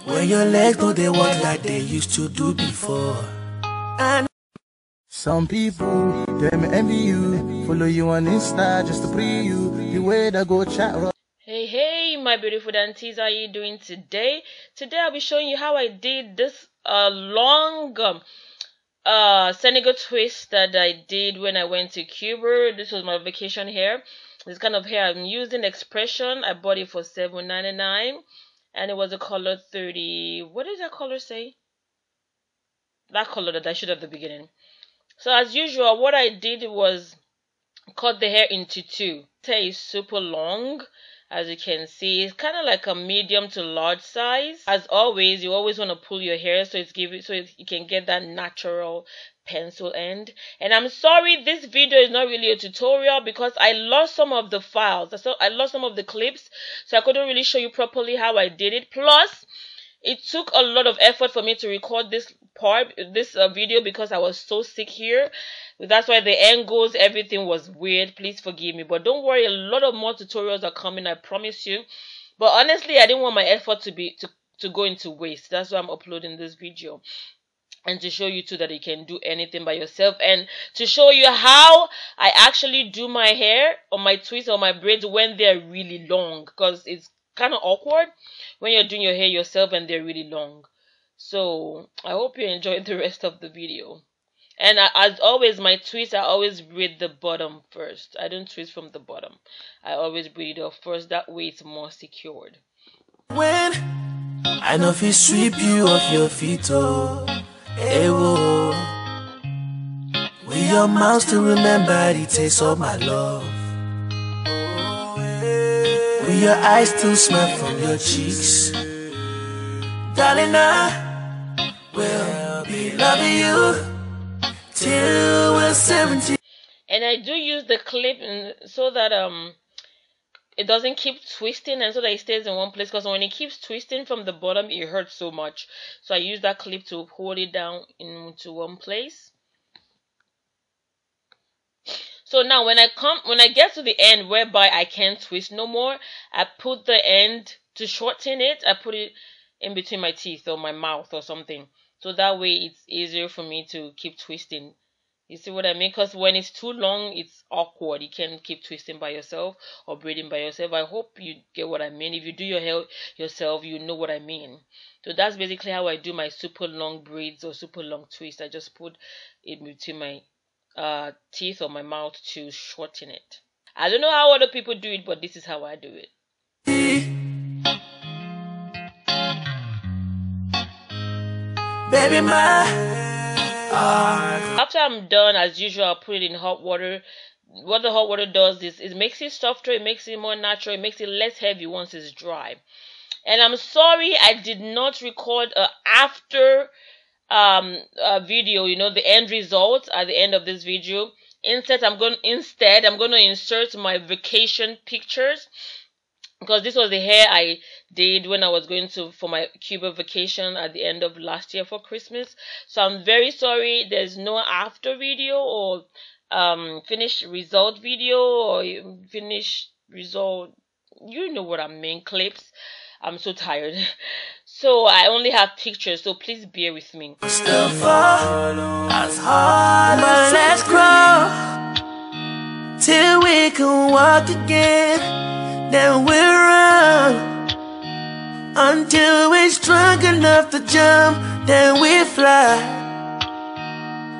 When your legs know they work like they used to do before. And some people, them envy you, follow you on Insta just to pre you, the way they go chat. Hey, my beautiful danties, how are you doing today? Today I'll be showing you how I did this long Senegal twist that I did when I went to Cuba. This was my vacation hair. This kind of hair I'm using, Expression. I bought it for $7.99. And it was a color 30. What did that color say? That color that I showed at the beginning. So as usual, what I did was cut the hair into two. The hair is super long, as you can see. It's kind of like a medium to large size. As always, you always want to pull your hair so you can get that natural pencil end. And I'm sorry, this video is not really a tutorial because I lost some of the files. I lost some of the clips, so I couldn't really show you properly how I did it. Plus, it took a lot of effort for me to record this video because I was so sick here. That's why the angles, everything was weird. Please forgive me, but don't worry, a lot of more tutorials are coming, I promise you. But honestly, I didn't want my effort to go into waste. That's why I'm uploading this video. And to show you too that you can do anything by yourself, and to show you how I actually do my hair or my twists or my braids when they're really long, because it's kind of awkward when you're doing your hair yourself and they're really long. So I hope you enjoyed the rest of the video. And as always, my twists, I always braid the bottom first. I don't twist from the bottom. I always braid it off first. That way it's more secured. When I know if it sweep you off your feet, oh, hey, whoa. With your mouth to remember the taste of my love. With your eyes still smile from your cheeks. Darling, I will be loving you till we're 17. And I do use the clip so that it doesn't keep twisting, and so that it stays in one place, because when it keeps twisting from the bottom it hurts so much. So I use that clip to hold it down into one place. So now when I get to the end whereby I can't twist no more, I put the end to shorten it. I put it in between my teeth or my mouth or something, so that way it's easier for me to keep twisting. You see what I mean? Because when it's too long, it's awkward. You can't keep twisting by yourself or braiding by yourself. I hope you get what I mean. If you do your hair yourself, you know what I mean. So that's basically how I do my super long braids or super long twists. I just put it between my teeth or my mouth to shorten it. I don't know how other people do it, but this is how I do it. Baby, after I'm done, as usual, I'll put it in hot water. What the hot water does is it makes it softer, it makes it more natural, it makes it less heavy once it's dry. And I'm sorry I did not record a after video, you know, the end result at the end of this video. Instead, I'm going to insert my vacation pictures, because this was the hair I did when I was going for my Cuba vacation at the end of last year for Christmas. So I'm very sorry there's no after video or finished result video or finished result, you know what I mean, clips. I'm so tired. So I only have pictures, so please bear with me. Still fall as hard, but let's grow till we can walk again. Then we'll run until we're strong enough to jump. Then we fly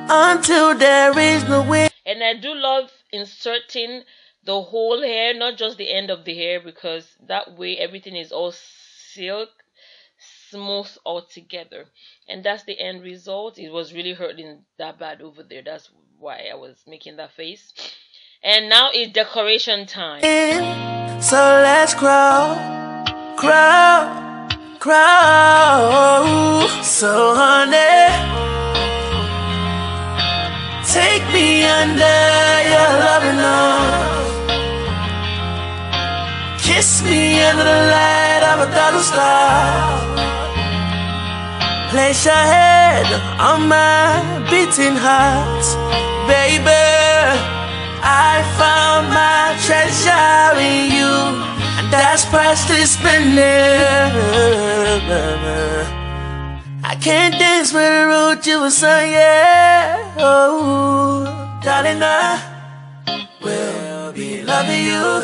until there is no way. And I do love inserting the whole hair, not just the end of the hair, because that way everything is all silk smooth all together. And that's the end result. It was really hurting that bad over there. That's why I was making that face. And now it's decoration time. So let's crawl, crawl, crawl. So honey, take me under your loving arms. Kiss me under the light of a thousand stars. Place your head on my beating heart, baby. I found my treasure in you, and that's priceless spending. I can't dance with the road you were saying, yeah. Oh, darling, I will be loving you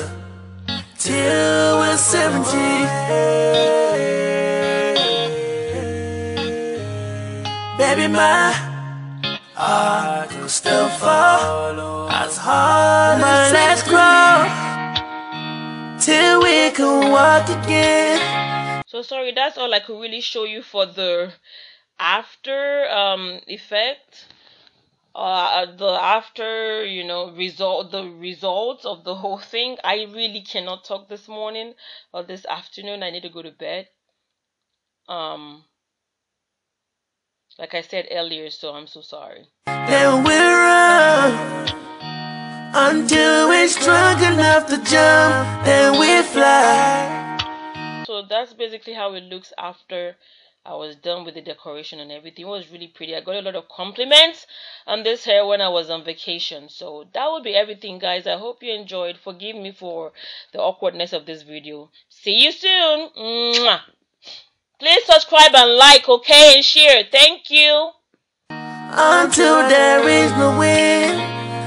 till we're 70. Baby, my heart will still fall as hard as let's grow till we can walk again. So sorry, that's all I could really show you for the after effect. The after, the results of the whole thing. I really cannot talk this morning or this afternoon. I need to go to bed. Like I said earlier, so I'm so sorry. Then we run until we're strong enough to jump. Then we fly. So that's basically how it looks after I was done with the decoration and everything. It was really pretty. I got a lot of compliments on this hair when I was on vacation. So that would be everything, guys. I hope you enjoyed. Forgive me for the awkwardness of this video. See you soon. Mwah. Please subscribe and like, okay, and share. Thank you. Until there is no wind,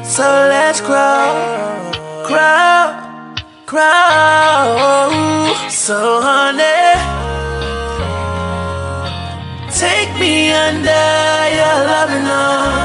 so let's crawl, crawl, crawl. So honey, take me under your loving arms.